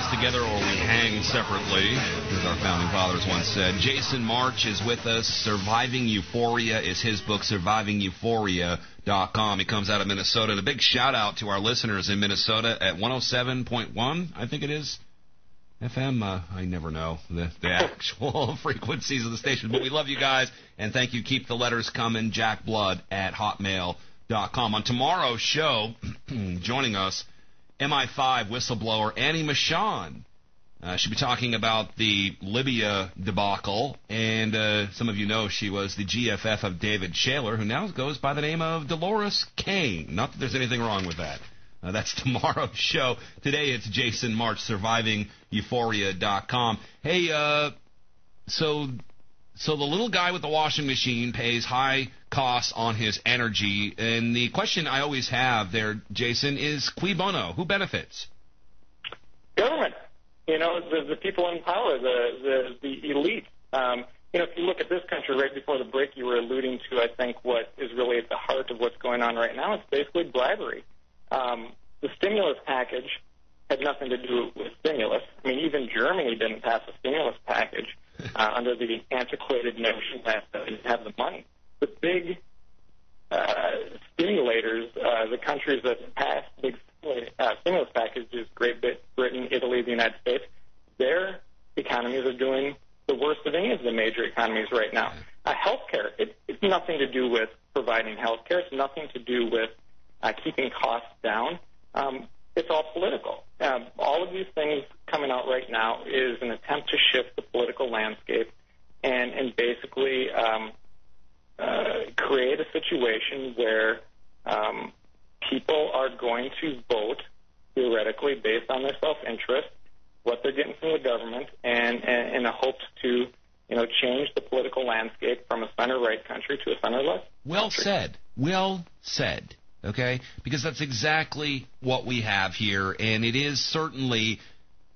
rise together or we hang separately, as our founding fathers once said. Jason Marsh is with us. Surviving Euphoria is his book, survivingeuphoria.com. He comes out of Minnesota. And a big shout-out to our listeners in Minnesota at 107.1, I think it is. FM, I never know the actual frequencies of the station, but we love you guys, and thank you. Keep the letters coming, jackblood@hotmail.com. On tomorrow's show, joining us, MI5 whistleblower Annie Machon. She'll be talking about the Libya debacle, and some of you know she was the GFF of David Shaler, who now goes by the name of Dolores Kane. Not that there's anything wrong with that. That's tomorrow's show. Today it's Jason Marsh, survivingeuphoria.com. Hey, so the little guy with the washing machine pays high costs on his energy, and the question I always have there, Jason, is cui bono? Who benefits? Government. You know, the people in power, the elite. If you look at this country right before the break, you were alluding to, I think, what is really at the heart of what's going on right now. It's basically bribery. The stimulus package had nothing to do with stimulus. I mean, even Germany didn't pass a stimulus package under the antiquated notion that they have the money. The big stimulators, the countries that passed big stimulus packages, Great Britain, Italy, the United States, their economies are doing the worst of any of the major economies right now. Healthcare, it's nothing to do with providing healthcare. It's nothing to do with keeping costs down. It's all political. All of these things coming out right now is an attempt to shift the political landscape and basically create a situation where people are going to vote theoretically based on their self-interest, what they're getting from the government, and in a hopes to change the political landscape from a center-right country to a center-left country. Well said. Well said. Okay? Because that's exactly what we have here, and it is certainly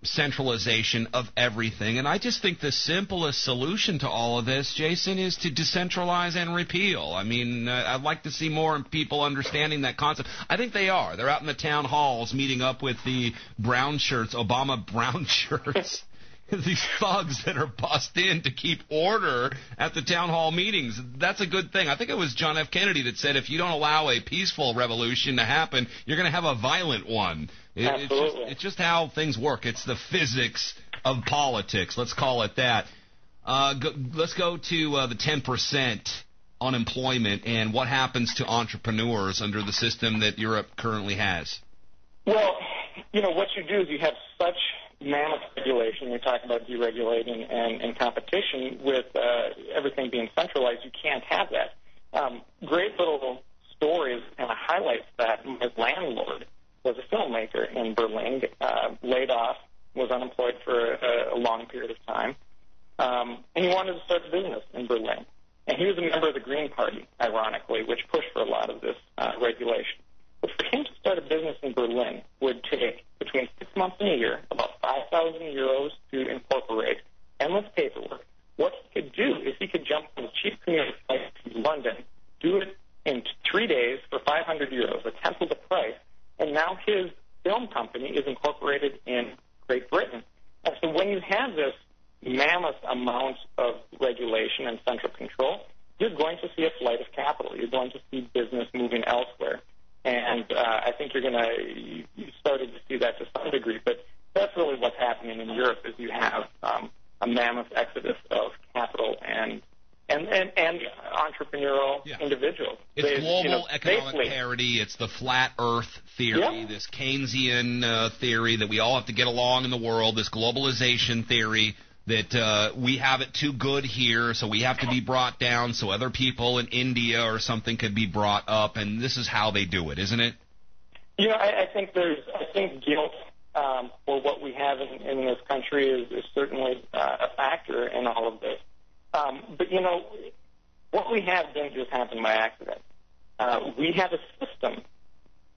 centralization of everything. And I just think the simplest solution to all of this, Jason, is to decentralize and repeal. I mean, I'd like to see more people understanding that concept. I think they are. They're out in the town halls meeting up with the brown shirts, Obama brown shirts. These thugs that are bussed in to keep order at the town hall meetings. That's a good thing. I think it was John F. Kennedy that said if you don't allow a peaceful revolution to happen, you're going to have a violent one. Absolutely. It's just how things work. It's the physics of politics. Let's call it that. Let's go to the 10% unemployment and what happens to entrepreneurs under the system that Europe currently has. Well, what you do is you have such mammoth regulation. You're talking about deregulating and competition with everything being centralized. You can't have that. Great little stories kind of highlights that. His landlord was a filmmaker in Berlin, laid off, was unemployed for a long period of time, and he wanted to start a business in Berlin. And he was a member of the Green Party, ironically, which pushed for a lot of this regulation. But for him to start a business in Berlin would take between 6 months and a year, about 5,000 euros to incorporate, endless paperwork. What he could do is he could jump on a cheap commuter flight to London, do it in 3 days for 500 euros, a tenth of the price, and now his film company is incorporated in Great Britain. And so when you have this mammoth amount of regulation and central control, you're going to see a flight of capital. You're going to see business moving elsewhere. And I think you started to see that to some degree, but that's really what's happening in Europe is you have a mammoth exodus of capital and entrepreneurial individuals. It's global economic parity. It's the flat earth theory, this Keynesian theory that we all have to get along in the world, this globalization theory that we have it too good here, so we have to be brought down so other people in India or something could be brought up, and this is how they do it, isn't it? I think guilt for what we have in this country is certainly a factor in all of this. But, what we have didn't just happen by accident. We have a system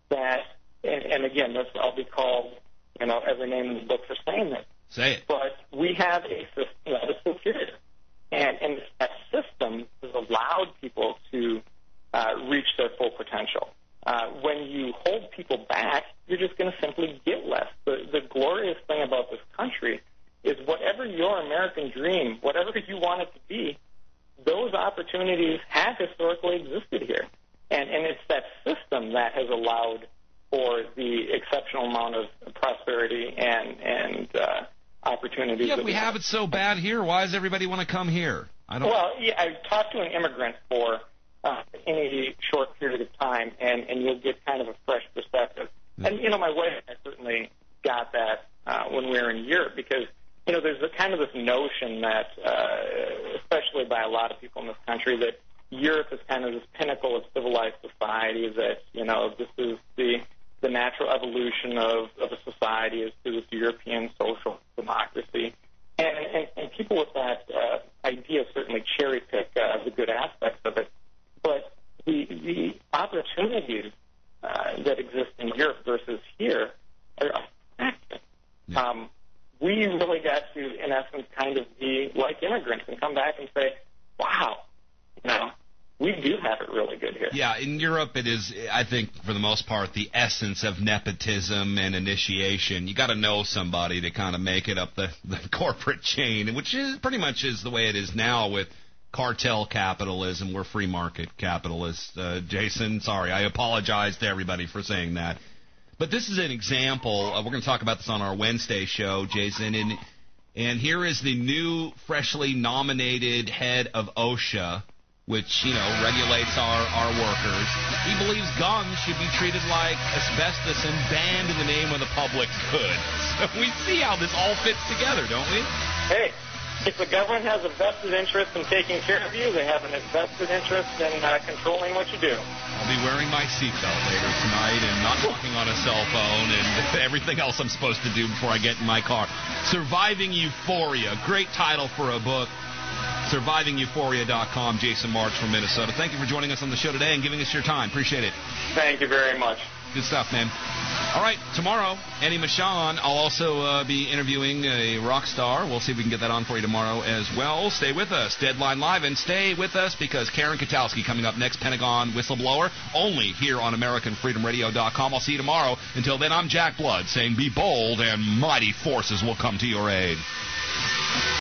that, and again, this I'll be called, every name in the book for saying this. Say it. But we have a system that is superior. And that system has allowed people to reach their full potential. When you hold people back, you're just going to simply get less. The glorious thing about this dream, whatever you want it to be, those opportunities have historically existed here. And it's that system that has allowed for the exceptional amount of prosperity and opportunities. Yeah, we have it so bad here. Why does everybody want to come here? Well, yeah, I talked to an immigrant for any short period of time, and you'll get kind of a fresh perspective. And, my wife and I certainly got that when we were in Europe, because, there's a kind of this notion that, especially by a lot of people in this country, that Europe is kind of this pinnacle of civilized society, that, this is the natural evolution of a society is through this European social democracy. And people with that idea certainly cherry-pick the good aspects of it. But the opportunities that exist in Europe versus here are massive. We really got to, in essence, kind of be like immigrants and come back and say, wow, we do have it really good here. Yeah, in Europe it is, I think, for the most part, the essence of nepotism and initiation. You got to know somebody to kind of make it up the corporate chain, which is pretty much is the way it is now with cartel capitalism. We're free market capitalists. Jason, sorry, I apologize to everybody for saying that. But this is an example. We're going to talk about this on our Wednesday show, Jason. And here is the new, freshly nominated head of OSHA, which, regulates our workers. He believes guns should be treated like asbestos and banned in the name of the public good. So we see how this all fits together, don't we? Hey, if the government has a vested interest in taking care of you, they have an vested interest in controlling what you do. I'll be wearing my seatbelt later tonight and not talking on a cell phone and everything else I'm supposed to do before I get in my car. Surviving Euphoria. Great title for a book. SurvivingEuphoria.com. Jason Marsh from Minnesota. Thank you for joining us on the show today and giving us your time. Appreciate it. Thank you very much. Good stuff, man. All right, tomorrow, Eddie Michon. I'll also be interviewing a rock star. We'll see if we can get that on for you tomorrow as well. Stay with us. Deadline Live, and stay with us because Karen Katowski coming up next, Pentagon Whistleblower, only here on AmericanFreedomRadio.com. I'll see you tomorrow. Until then, I'm Jack Blood saying be bold and mighty forces will come to your aid.